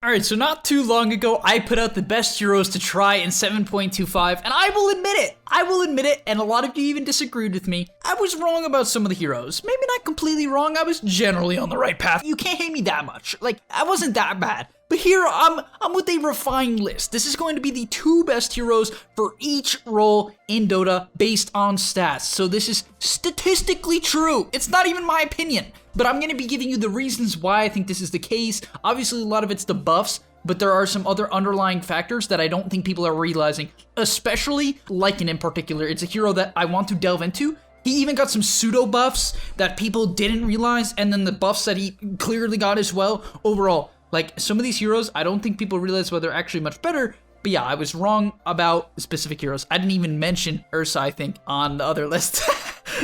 Alright, so not too long ago, I put out the best heroes to try in 7.25, and I will admit it, and a lot of you even disagreed with me. I was wrong about some of the heroes. Maybe not completely wrong, I was generally on the right path. You can't hate me that much. Like, I wasn't that bad. But here, I'm with a refined list. This is going to be the 2 best heroes for each role in Dota based on stats. So this is statistically true. It's not even my opinion. But I'm going to be giving you the reasons why I think this is the case. Obviously, a lot of it's the buffs, but there are some other underlying factors that I don't think people are realizing, especially Lycan in particular. It's a hero that I want to delve into. He even got some pseudo buffs that people didn't realize, and then the buffs that he clearly got as well. Overall, like, some of these heroes, I don't think people realize why they're actually much better. But yeah, I was wrong about specific heroes. I didn't even mention Ursa, I think, on the other list.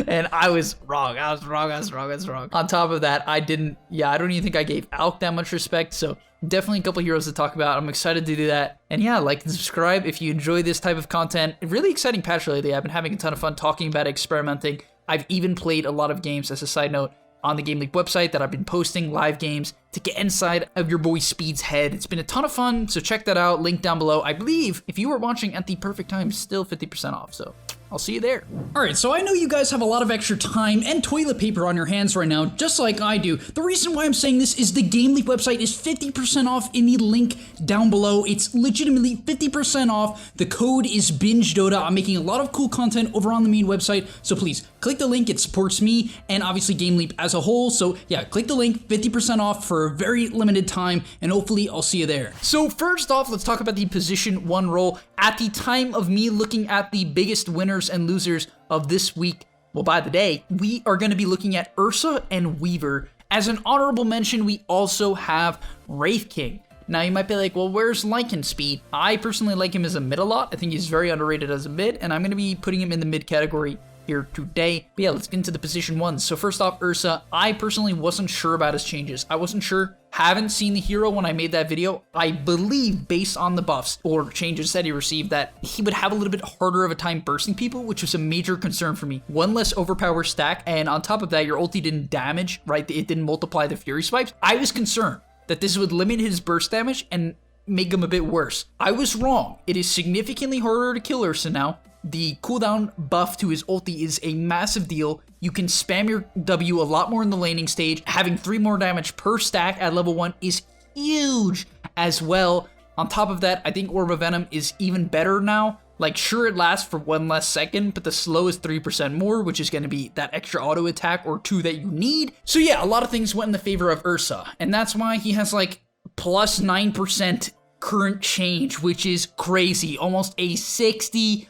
And I was wrong. I was wrong. On top of that, I don't even think I gave Alk that much respect. So definitely a couple heroes to talk about. I'm excited to do that. And yeah, like and subscribe if you enjoy this type of content. Really exciting patch lately. I've been having a ton of fun talking about it, experimenting. I've even played a lot of games, as a side note, on the gameleap website that I've been posting live games to get inside of your boy Speed's head. It's been a ton of fun, so check that out. Link down below. I believe if you were watching at the perfect time, still 50% off, so I'll see you there. Alright, so I know you guys have a lot of extra time and toilet paper on your hands right now, just like I do. The reason why I'm saying this is the gameleap website is 50% off in the link down below. It's legitimately 50% off. The code is BingeDota. I'm making a lot of cool content over on the main website, so please click the link. It supports me and obviously gameleap as a whole. So yeah, click the link, 50% off for a very limited time, and hopefully I'll see you there. So first off, let's talk about the position 1 role. At the time of me looking at the biggest winners and losers of this week, well, by the day, we are going to be looking at Ursa and Weaver. As an honorable mention, we also have Reef King. Now, you might be like, well, where's Lycan speed? I personally like him as a mid a lot. I think he's very underrated as a mid, and I'm going to be putting him in the mid category here today. But yeah, let's get into the position 1. So first off, Ursa, I personally wasn't sure about his changes. I wasn't sure. Haven't seen the hero when I made that video. I believe, based on the buffs or changes that he received, that he would have a little bit harder of a time bursting people, which was a major concern for me. One less overpower stack, and on top of that, your ulti didn't damage, right? It didn't multiply the fury swipes. I was concerned that this would limit his burst damage and make him a bit worse. I was wrong. It is significantly harder to kill Ursa now. The cooldown buff to his ulti is a massive deal. You can spam your W a lot more in the laning stage. Having 3 more damage per stack at level 1 is huge as well. On top of that, I think Orb of Venom is even better now. Like, sure, it lasts for 1 less second, but the slow is 3% more, which is going to be that extra auto attack or 2 that you need. So yeah, a lot of things went in the favor of Ursa, and that's why he has like plus 9% current change, which is crazy. Almost a 60%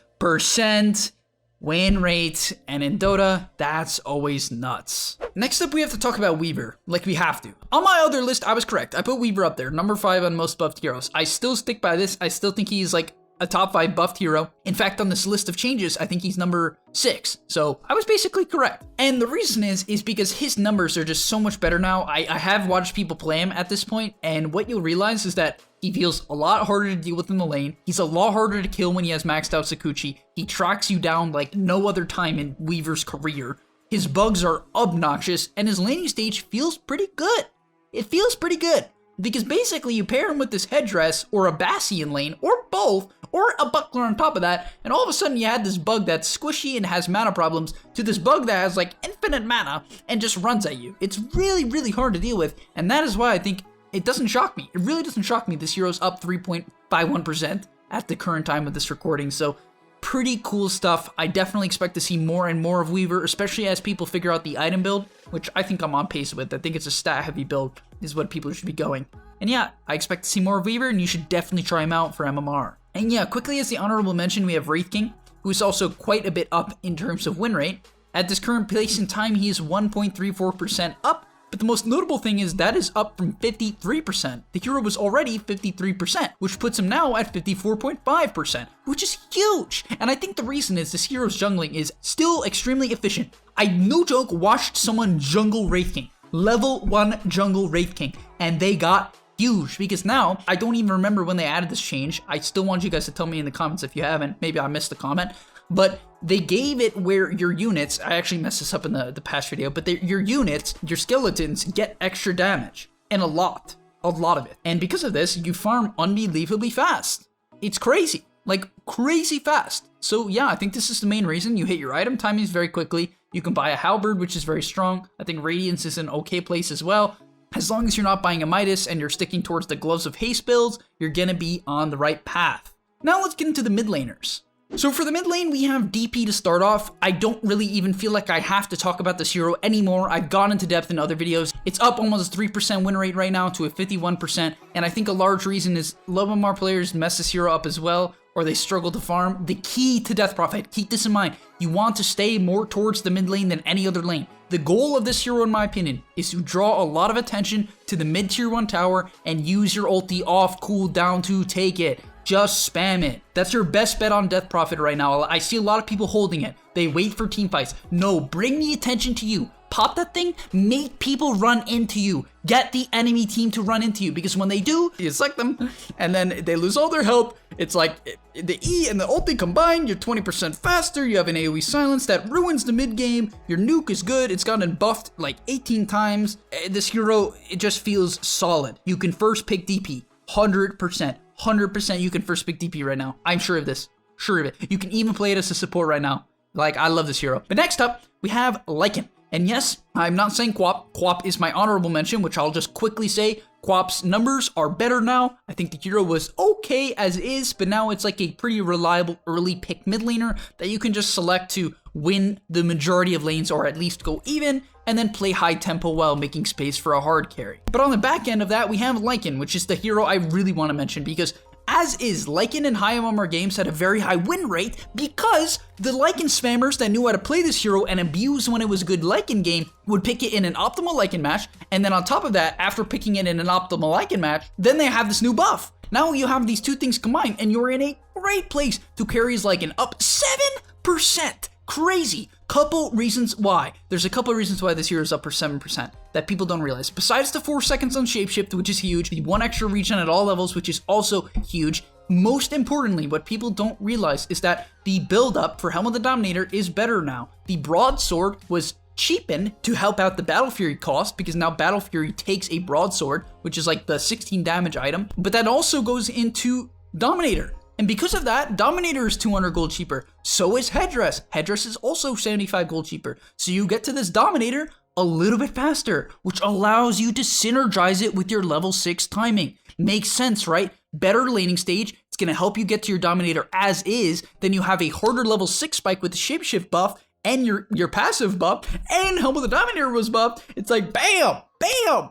win rate, and in Dota, that's always nuts. Next up, we have to talk about Weaver, like we have to. On my other list, I was correct. I put Weaver up there, number 5 on most buffed heroes. I still stick by this. I still think he's like a top 5 buffed hero. In fact, on this list of changes, I think he's number 6. So I was basically correct. And the reason is because his numbers are just so much better now. I have watched people play him at this point, and what you'll realize is that he feels a lot harder to deal with in the lane. He's a lot harder to kill when he has maxed out Sakuchi. He tracks you down like no other time in Weaver's career. His bugs are obnoxious, and his laning stage feels pretty good. It feels pretty good, because basically you pair him with this headdress, or a Bastion lane, or both, or a buckler on top of that, and all of a sudden you had this bug that's squishy and has mana problems, to this bug that has like infinite mana, and just runs at you. It's really, really hard to deal with, and that is why I think it doesn't shock me. It really doesn't shock me. This hero's up 3.51% at the current time of this recording, so pretty cool stuff. I definitely expect to see more and more of Weaver, especially as people figure out the item build, which I think I'm on pace with. I think it's a stat-heavy build is what people should be going. And yeah, I expect to see more of Weaver, and you should definitely try him out for MMR. And yeah, quickly as the honorable mention, we have Reef King, who is also quite a bit up in terms of win rate. At this current place in time, he is 1.34% up, but the most notable thing is that is up from 53%. The hero was already 53%, which puts him now at 54.5%, which is huge. And I think the reason is this hero's jungling is still extremely efficient. I, no joke, watched someone jungle Reef King, level 1 jungle Reef King, and they got huge, because now, I don't even remember when they added this change. I still want you guys to tell me in the comments if you haven't. Maybe I missed the comment. But they gave it where your units, I actually messed this up in the past video, but your units, your skeletons, get extra damage, and a lot. a lot of it. And because of this, you farm unbelievably fast. It's crazy, like crazy fast. So yeah, I think this is the main reason. You hit your item timings very quickly. You can buy a halberd, which is very strong. I think Radiance is an okay place as well. As long as you're not buying a Midas and you're sticking towards the Gloves of Haste builds, you're gonna be on the right path. Now let's get into the mid laners. So for the mid lane, we have DP to start off. I don't really even feel like I have to talk about this hero anymore. I've gone into depth in other videos. It's up almost a 3% win rate right now to a 51%, and I think a large reason is low MMR players mess this hero up as well, or they struggle to farm. The key to Death Prophet, keep this in mind, you want to stay more towards the mid lane than any other lane. The goal of this hero, in my opinion, is to draw a lot of attention to the mid tier 1 tower and use your ulti off cooldown to take it. Just spam it. That's your best bet on Death Prophet right now. I see a lot of people holding it. They wait for team fights. No, bring the attention to you. Pop that thing, make people run into you. Get the enemy team to run into you, because when they do, you suck them, and then they lose all their health. It's like the E and the ulti combined, you're 20% faster, you have an AoE silence that ruins the mid game, your nuke is good, it's gotten buffed like 18 times. This hero, it just feels solid. You can first pick DP, 100%. 100% you can first pick DP right now. I'm sure of this. Sure of it. You can even play it as a support right now. Like, I love this hero. But next up, we have Lycan. And yes, I'm not saying Quap. Quap is my honorable mention, which I'll just quickly say. Quap's numbers are better now. I think the hero was okay as is, but now it's like a pretty reliable early pick mid laner that you can just select to win the majority of lanes, or at least go even, and then play high tempo while making space for a hard carry. But on the back end of that, we have Lycan, which is the hero I really want to mention, because as is, Lycan in high MMR games had a very high win rate because the Lycan spammers that knew how to play this hero and abuse when it was a good Lycan game would pick it in an optimal Lycan match, and then on top of that, after picking it in an optimal Lycan match, then they have this new buff. Now you have these two things combined, and you're in a great place to carry his Lycan up 7%. Crazy. Couple reasons why. There's a couple reasons why this hero is up for 7% that people don't realize. Besides the 4 seconds on shapeshift, which is huge, the 1 extra regen at all levels, which is also huge. Most importantly, what people don't realize is that the build up for Helm of the Dominator is better now. The broadsword was cheapened to help out the Battle Fury cost, because now Battle Fury takes a broadsword, which is like the 16 damage item, but that also goes into Dominator. And because of that, Dominator is 200 gold cheaper. So is Headdress. Headdress is also 75 gold cheaper. So you get to this Dominator a little bit faster, which allows you to synergize it with your level 6 timing. Makes sense, right? Better laning stage. It's going to help you get to your Dominator as is. Then you have a harder level 6 spike with the shapeshift buff and your passive buff, and Helm of the Dominator was buffed. It's like, bam, bam.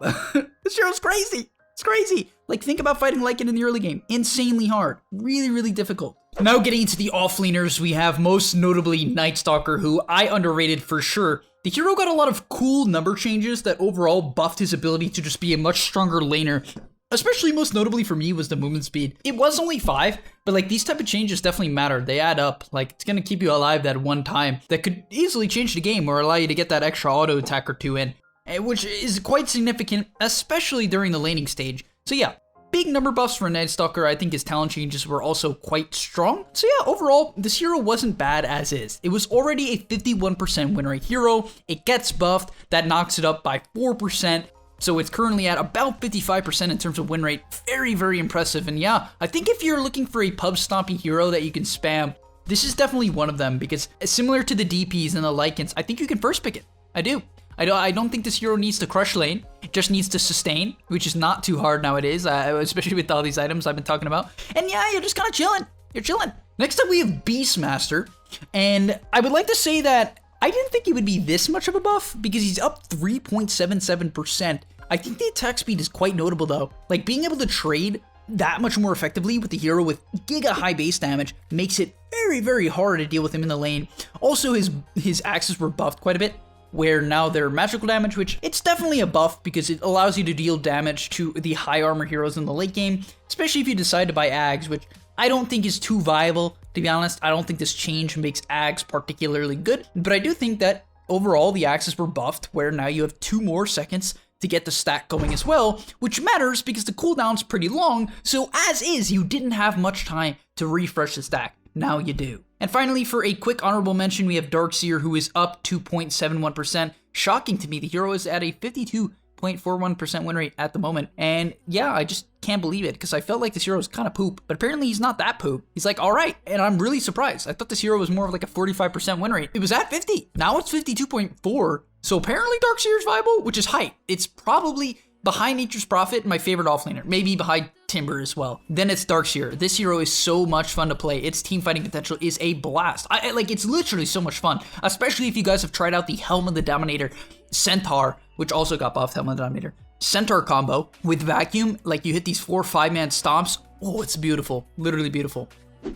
This hero's crazy. It's crazy. Like, think about fighting Lycan in the early game. Insanely hard. Really, really difficult. Now getting into the offlaners, we have most notably Night Stalker, who I underrated for sure. The hero got a lot of cool number changes that overall buffed his ability to just be a much stronger laner. Especially most notably for me was the movement speed. It was only 5, but like these type of changes definitely matter. They add up. Like, it's gonna keep you alive that one time. That could easily change the game or allow you to get that extra auto attack or 2 in, which is quite significant, especially during the laning stage. So yeah, big number buffs for Night Stalker. I think his talent changes were also quite strong. So yeah, overall, this hero wasn't bad as is. It was already a 51% win rate hero. It gets buffed. That knocks it up by 4%. So it's currently at about 55% in terms of win rate. Very, very impressive. And yeah, I think if you're looking for a pub stomping hero that you can spam, this is definitely one of them, because similar to the DPs and the Lycans, I think you can first pick it. I do. I don't think this hero needs to crush lane. It just needs to sustain, which is not too hard nowadays, especially with all these items I've been talking about. And yeah, you're just kind of chilling. You're chilling. Next up, we have Beastmaster. And I would like to say that I didn't think he would be this much of a buff, because he's up 3.77%. I think the attack speed is quite notable though. Like, being able to trade that much more effectively with the hero with giga high base damage makes it very, very hard to deal with him in the lane. Also, his axes were buffed quite a bit, where now they're magical damage, which it's definitely a buff because it allows you to deal damage to the high armor heroes in the late game, especially if you decide to buy Ags, which I don't think is too viable, to be honest. I don't think this change makes Ags particularly good, but I do think that overall the axes were buffed, where now you have 2 more seconds to get the stack going as well, which matters because the cooldown's pretty long, so as is, you didn't have much time to refresh the stack. Now you do. And finally, for a quick honorable mention, we have Seer, who is up 2.71%. Shocking to me, the hero is at a 52 52.41% win rate at the moment. And yeah, I just can't believe it because I felt like this hero was kind of poop, but apparently he's not that poop. He's like, all right, and I'm really surprised. I thought this hero was more of like a 45% win rate. It was at 50. Now it's 52.4. So apparently Dark Seer is viable, which is hype. It's probably behind Nature's Prophet, my favorite offlaner. Maybe behind Timber as well. Then it's Dark Seer. This hero is so much fun to play. Its team fighting potential is a blast. Like, it's literally so much fun, especially if you guys have tried out the Helm of the Dominator Centaur, which also got buffed, Helm of the Dominator Centaur combo with Vacuum. Like, you hit these 4 5-man stomps. Oh, it's beautiful. Literally beautiful.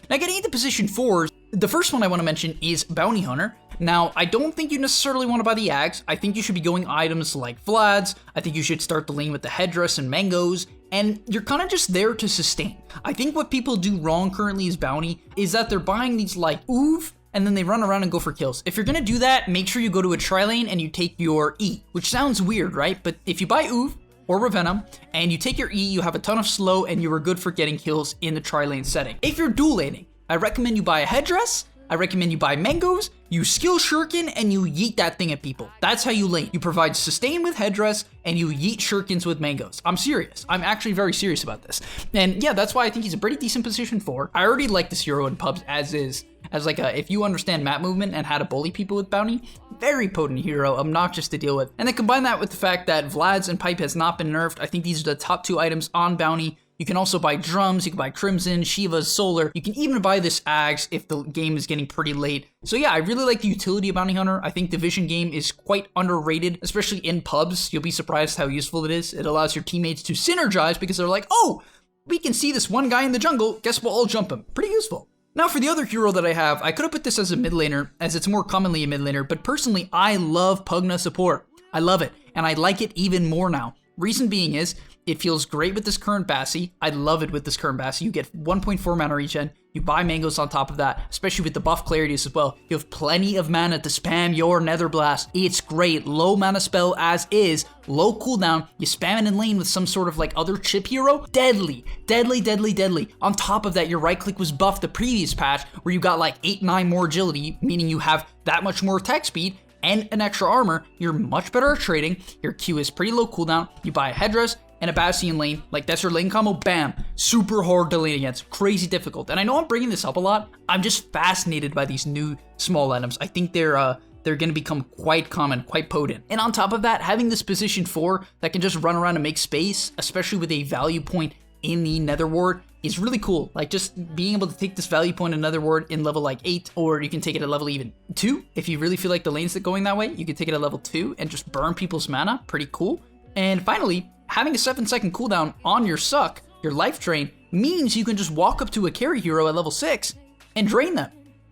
Now, getting into position 4, the first one I want to mention is Bounty Hunter. Now, I don't think you necessarily want to buy the Ags. I think you should be going items like Vlad's. I think you should start the lane with the Headdress and Mangoes, and you're kind of just there to sustain. I think what people do wrong currently as Bounty is that they're buying these like Oof, and then they run around and go for kills. If you're gonna do that, make sure you go to a tri-lane and you take your E, which sounds weird, right? But if you buy Oof or Revenom, and you take your E, you have a ton of slow, and you are good for getting kills in the tri-lane setting. If you're dual laning, I recommend you buy a Headdress, I recommend you buy Mangoes, you skill Shuriken, and you yeet that thing at people. That's how you lane. You provide sustain with Headdress, and you yeet Shurikens with Mangoes. I'm serious. I'm actually very serious about this. And yeah, that's why I think he's a pretty decent position 4. I already like this hero in pubs as is. As like if you understand map movement and how to bully people with Bounty, very potent hero, obnoxious to deal with. And then combine that with the fact that Vlad's and Pipe has not been nerfed. I think these are the top 2 items on Bounty. You can also buy Drums, you can buy Crimson, Shiva's Solar. You can even buy this Ags if the game is getting pretty late. So yeah, I really like the utility of Bounty Hunter. I think the Vision game is quite underrated, especially in pubs. You'll be surprised how useful it is. It allows your teammates to synergize because they're like, oh, we can see this one guy in the jungle, guess we'll all jump him. Pretty useful. Now for the other hero that I have, I could have put this as a mid laner, as it's more commonly a mid laner, but personally, I love Pugna support. I love it, and I like it even more now. Reason being is, it feels great with this current Bassi. I love it with this current Bassi. You get 1.4 mana regen. You buy Mangoes on top of that, especially with the buff clarities as well. You have plenty of mana to spam your Nether Blast. It's great. Low mana spell as is. Low cooldown. You spam it in lane with some sort of like other chip hero. Deadly. Deadly, deadly, deadly. On top of that, your right click was buffed the previous patch where you got like 8-9 more agility, meaning you have that much more attack speed and an extra armor. You're much better at trading. Your Q is pretty low cooldown. You buy a Headdress and a Bassi in lane, like that's your lane combo, bam, super hard to lane against, crazy difficult. And I know I'm bringing this up a lot. I'm just fascinated by these new small items. I think they're gonna become quite common, quite potent. And on top of that, having this position 4 that can just run around and make space, especially with a value point in the Nether Ward, is really cool. Like just being able to take this value point in Nether Ward in level like 8, or you can take it at level even 2. If you really feel like the lane's going that way, you can take it at level 2 and just burn people's mana, pretty cool. And finally, having a 7-second cooldown on your suck, your life drain, means you can just walk up to a carry hero at level 6 and drain them.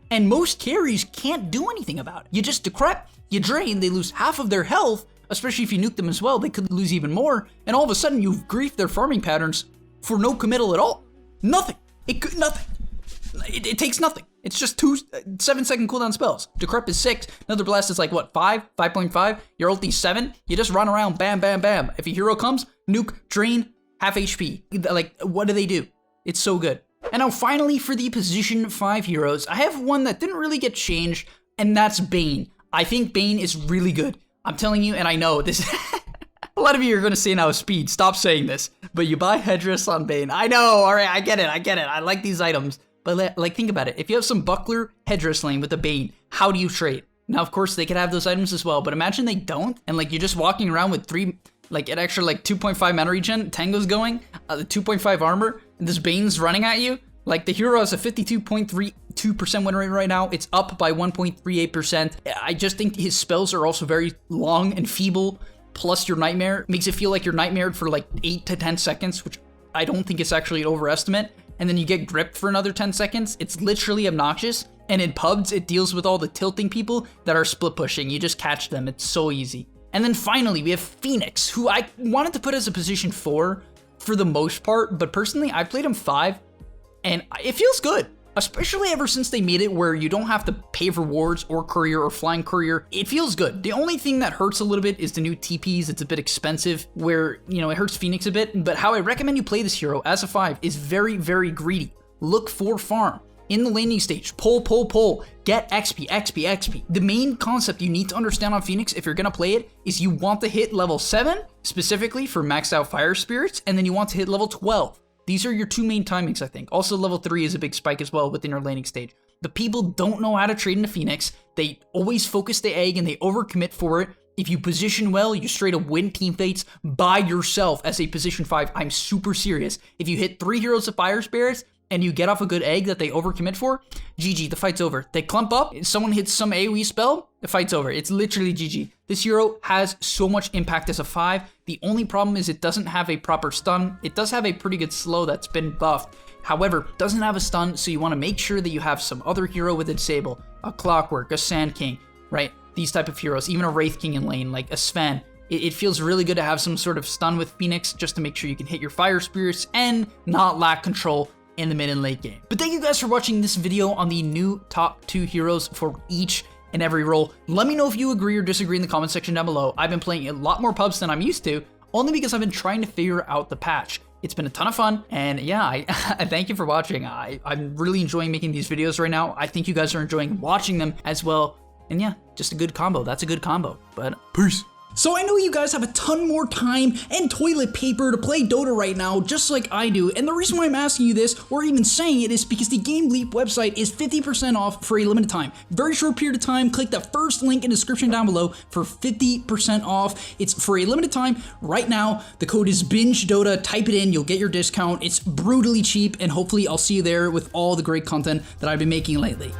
And most carries can't do anything about it. You just decrep, you drain, they lose half of their health, especially if you nuke them as well, they could lose even more, and all of a sudden you've griefed their farming patterns for no committal at all. Nothing. Nothing. It takes nothing. It's just 2 7-second cooldown spells. Decrep is 6. Nether Blast is like what, 5? 5.5? Your ulti's 7. You just run around, bam, bam, bam. If a hero comes, nuke, drain, half HP. Like, what do they do? It's so good. And now finally for the position 5 heroes, I have one that didn't really get changed, and that's Bane. I think Bane is really good. I'm telling you, and I know this. A lot of you are going to say now, Speed, stop saying this. But you buy Headdress on Bane. I know, alright, I get it. I like these items. But like, think about it. If you have some Buckler Headdress lane with a Bane, how do you trade? Now, of course, they could have those items as well, but imagine they don't, and like you're just walking around with 3, like an extra like 2.5 mana regen, Tango's going, the 2.5 armor, and this Bane's running at you. Like the hero has a 52.32% win rate right now. It's up by 1.38%. I just think his spells are also very long and feeble, plus your Nightmare makes it feel like you're nightmared for like 8 to 10 seconds, which I don't think is actually an overestimate. And then you get gripped for another 10 seconds. It's literally obnoxious. And in pubs, it deals with all the tilting people that are split pushing. You just catch them. It's so easy. And then finally, we have Phoenix, who I wanted to put as a position 4 for the most part. But personally, I played him 5, and it feels good. Especially ever since they made it where you don't have to pay for wards or courier or flying courier. It feels good. The only thing that hurts a little bit is the new TPs. It's a bit expensive where, you know, it hurts Phoenix a bit. But how I recommend you play this hero as a 5 is very, very greedy. Look for farm. in the laning stage, pull, get XP, XP. The main concept you need to understand on Phoenix if you're gonna play it is you want to hit level 7, specifically for maxed out fire spirits, and then you want to hit level 12. These are your two main timings, I think. Also, level 3 is a big spike as well within your laning stage. The people don't know how to trade into Phoenix. They always focus the egg and they overcommit for it. If you position well, you straight up win team fates by yourself as a position 5. I'm super serious. If you hit 3 heroes of fire spirits, and you get off a good egg that they overcommit for, GG, the fight's over. They clump up, someone hits some AoE spell, the fight's over. It's literally GG. This hero has so much impact as a 5. The only problem is it doesn't have a proper stun. It does have a pretty good slow that's been buffed. However, doesn't have a stun, so you want to make sure that you have some other hero with a disable, a Clockwork, a Sand King, right? These type of heroes, even a Wraith King in lane, like a Sven. It feels really good to have some sort of stun with Phoenix just to make sure you can hit your fire spirits and not lack control in the mid and late game. But thank you guys for watching this video on the new top 2 heroes for each and every role. Let me know if you agree or disagree in the comment section down below. I've been playing a lot more pubs than I'm used to, only because I've been trying to figure out the patch. It's been a ton of fun, and yeah, I thank you for watching. I'm really enjoying making these videos right now. I think you guys are enjoying watching them as well, and yeah, just a good combo. That's a good combo, but peace. So I know you guys have a ton more time and toilet paper to play Dota right now, just like I do, and the reason why I'm asking you this, or even saying it, is because the gameleap website is 50% off for a limited time. Very short period of time, click the first link in the description down below for 50% off. It's for a limited time right now. The code is BingeDota, type it in, you'll get your discount. It's brutally cheap, and hopefully I'll see you there with all the great content that I've been making lately.